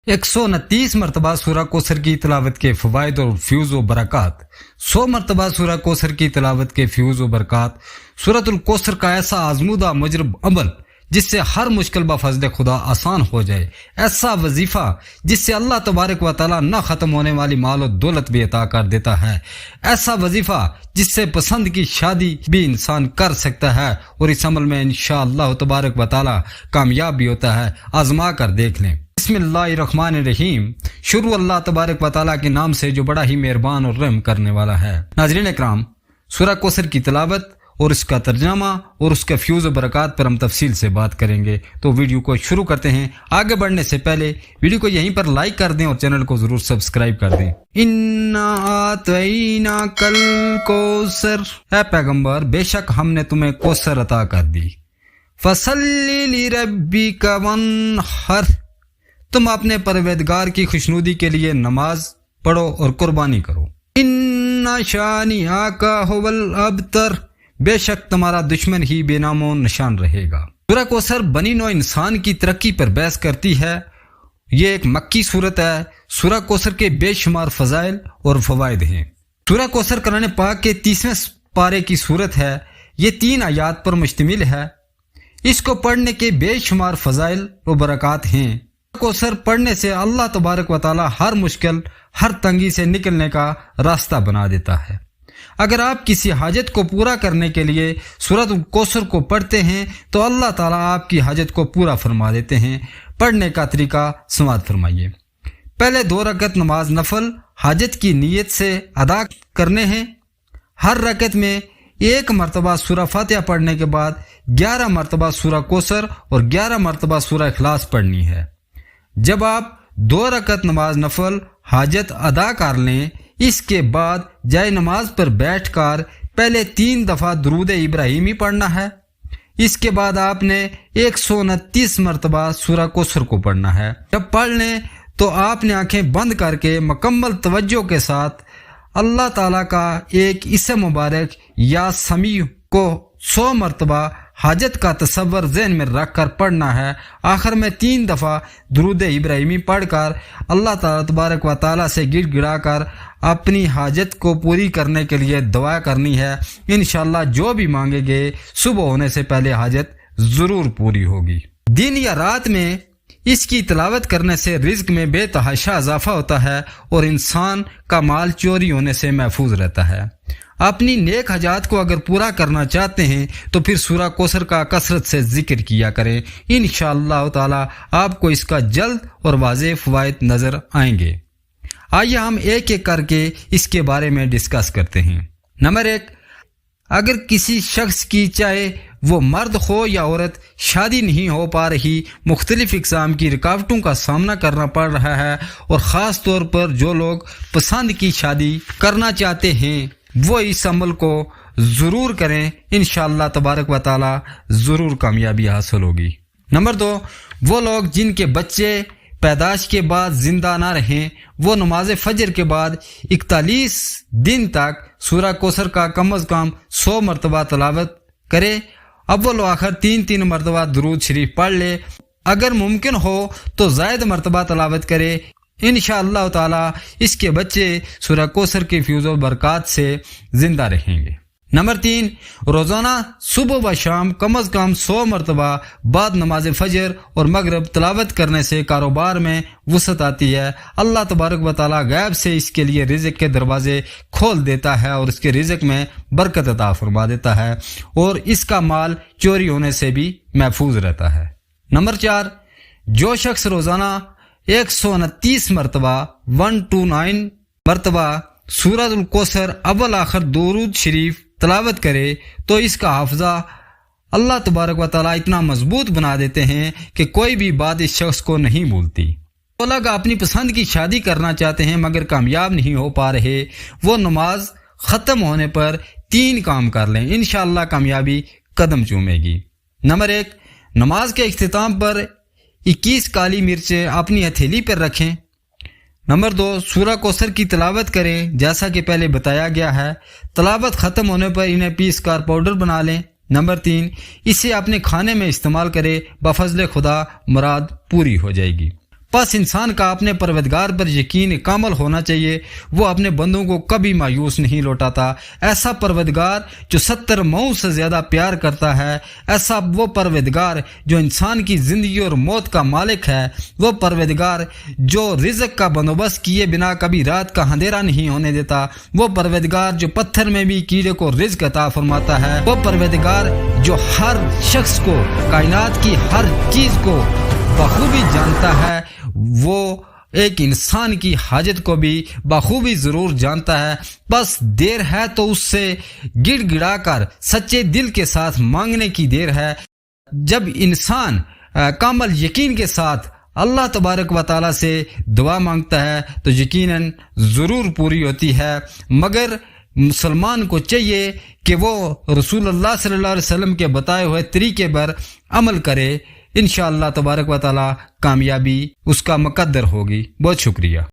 129 मरतबा सूरह कौसर की तिलावत के फ़वाइद और फ्यूज़ व बरक़ात। 100 मरतबा सूरह कौसर की तिलावत के फ्यूज़ व बरक़ात। सूरतुल कौसर का ऐसा आज़मूदा मुजरब अमल जिससे हर मुश्किल बफज़ल खुदा आसान हो जाए, ऐसा वजीफा जिससे अल्लाह तबारक व तआला न ख़त्म होने वाली माल और दौलत भी अता कर देता है, ऐसा वजीफा जिससे पसंद की शादी भी इंसान कर सकता है और इस अमल में इंशाअल्लाह तबारक व तआला कामयाब भी होता है। आजमा कर देख लें। बिस्मिल्लाहिर्रहमानिर्रहीम। शुरू अल्लाह तबारक व तआला के नाम से जो बड़ा ही मेहरबान और रहम करने वाला है। नाज़रीन इकराम, सूरह कौसर की तिलावत और इसका तर्जमा और उसके फ्यूज़ व बरक़ात पर हम तफसील से बात करेंगे, तो वीडियो को शुरू करते हैं। आगे बढ़ने से पहले वीडियो को यहीं पर लाइक कर दें और चैनल को जरूर सब्सक्राइब कर दें। इन्ना आतईना कल कौसर, ऐ पैगंबर बेशक हमने तुम्हें कौसर अता कर दी। फसल्लि लिरब्बिका वन्हर, तुम अपने परवरदिगार की खुशनुदी के लिए नमाज पढ़ो और कुर्बानी करो। इन्ना शानिआका हुवल अबतर, बेशक तुम्हारा दुश्मन ही बेनामो निशान रहेगा। सूरह कौसर बनी नौ इंसान की तरक्की पर बहस करती है। ये एक मक्की सूरत है। सूरह कौसर के बेशुमार फजाइल और फवाइद हैं। सूरह कौसर कुरान पाक के 30वें पारे की सूरत है। ये 3 आयात पर मुश्तमिल है। इसको पढ़ने के बेशुमार फजाइल और बरक़ात हैं। कौसर पढ़ने से अल्लाह तबारक व तआला हर मुश्किल, हर तंगी से निकलने का रास्ता बना देता है। अगर आप किसी हाजत को पूरा करने के लिए सूरह कौसर को पढ़ते हैं तो अल्लाह ताला आपकी हाजत को पूरा फरमा देते हैं। पढ़ने का तरीका समाअत फरमाइए। पहले 2 रकत नमाज नफल हाजत की नीयत से अदा करने हैं। हर रकत में 1 मरतबा सूरह फातिहा पढ़ने के बाद 11 मरतबा सूरह कौसर और 11 मरतबा सूरह इखलास पढ़नी है। जब आप 2 रकत नमाज नफल हाजत अदा कर लें, इसके बाद जाए नमाज पर बैठकर पहले 3 दफा दुरूद इब्राहिमी पढ़ना है। इसके बाद आपने 129 मरतबा सूरह कौसर को पढ़ना है। जब पढ़ लें तो आपने आंखें बंद करके मुकम्मल तवज्जो के साथ अल्लाह ताला का एक इसम मुबारक या समी को 100 मरतबा हाजत का तसव्वुर ज़हन में रख कर पढ़ना है। आखिर में 3 दफा दुरूद इब्राहिमी पढ़कर अल्लाह ताला तबारक व तआला से गिड़गिड़ा कर अपनी हाजत को पूरी करने के लिए दुआ करनी है। इंशाअल्लाह जो भी मांगेंगे सुबह होने से पहले हाजत जरूर पूरी होगी। दिन या रात में इसकी तिलावत करने से रिज्क में बेतहाशा इजाफा होता है और इंसान का माल चोरी होने से महफूज रहता है। अपनी नेक हजात को अगर पूरा करना चाहते हैं तो फिर सूरह कौसर का कसरत से जिक्र किया करें। इंशाअल्लाह ताला आपको इसका जल्द और वाज़ेह फ़वाइद नजर आएंगे। आइए हम एक एक करके इसके बारे में डिस्कस करते हैं। नंबर 1, अगर किसी शख्स की चाहे वो मर्द हो या औरत शादी नहीं हो पा रही, मुख्तलिफ इक़साम की रुकावटों का सामना करना पड़ रहा है और ख़ास तौर पर जो लोग पसंद की शादी करना चाहते हैं वो इस अमल को ज़रूर करें। इंशाअल्लाह तबारक व तआला ज़रूर कामयाबी हासिल होगी। नंबर 2, वो लोग जिनके बच्चे पैदाश के बाद जिंदा ना रहें, वो नमाज फजर के बाद 41 दिन तक सूरह कौसर का कम अज़ कम 100 मरतबा तलावत करे। अव्वल आखिर 3-3 मरतबा दुरूद शरीफ पढ़ ले। अगर मुमकिन हो तो ज़ायद मरतबा तलावत करे। इंशाअल्लाह ताला इसके बच्चे सूरह कौसर के फ्यूज़ व बरक़ात से जिंदा रहेंगे। नंबर 3, रोजाना सुबह व शाम कम अज कम 100 मरतबा बाद नमाज फजर और मगरब तलावत करने से कारोबार में वसअत आती है। अल्लाह तबारक व तआला गैब से इसके लिए रिज़्क़ के दरवाजे खोल देता है और इसके रिज़्क़ में बरकत अता फरमा देता है और इसका माल चोरी होने से भी महफूज रहता है। नंबर 4, जो शख्स रोजाना 129 मरतबा 129 मरतबा सूरह कौसर अव्वल आखिर दुरूद शरीफ तलावत करे तो इसका हाफजा अल्लाह तबारक व तआला इतना मजबूत बना देते हैं कि कोई भी बात इस शख्स को नहीं भूलती। वो लोग अपनी पसंद की शादी करना चाहते हैं मगर कामयाब नहीं हो पा रहे, वो नमाज ख़त्म होने पर 3 काम कर लें, इंशाअल्लाह कामयाबी कदम चूमेगी। नंबर 1, नमाज के इख्तिताम पर 21 काली मिर्चें अपनी हथेली पर रखें। नंबर 2, सूरह कौसर की तिलावत करें जैसा कि पहले बताया गया है। तिलावत ख़त्म होने पर इन्हें पीस कर पाउडर बना लें। नंबर 3, इसे अपने खाने में इस्तेमाल करें, बफज़ल खुदा मुराद पूरी हो जाएगी। بس انسان کا اپنے پروردگار پر یقین کامل ہونا چاہیے. وہ اپنے بندوں کو کبھی مایوس نہیں لوٹاتا. ایسا پروردگار جو 70 مئو سے زیادہ پیار کرتا ہے، ایسا وہ پروردگار جو انسان کی زندگی اور موت کا مالک ہے، وہ پروردگار جو رزق کا بندوبست کیے بنا کبھی رات کا اندھیرا نہیں ہونے دیتا، وہ پروردگار جو پتھر میں بھی کیڑے کو رزق عطا فرماتا ہے، وہ پروردگار جو ہر شخص کو، کائنات کی ہر چیز کو بخوبی جانتا ہے، وہ ایک انسان کی حاجت کو بھی بخوبی ضرور جانتا ہے. بس دیر ہے تو اس سے گڑ گڑا کر سچے دل کے ساتھ مانگنے کی دیر ہے. جب انسان کامل یقین کے ساتھ اللہ تبارک و تعالیٰ سے دعا مانگتا ہے تو یقیناً ضرور پوری ہوتی ہے. مگر مسلمان کو چاہیے کہ وہ رسول اللہ صلی اللہ علیہ وسلم کے بتائے ہوئے طریقے پر عمل کرے. انشاءاللہ تبارک و تعالیٰ کامیابی اس کا مقدر ہوگی. بہت شکریہ.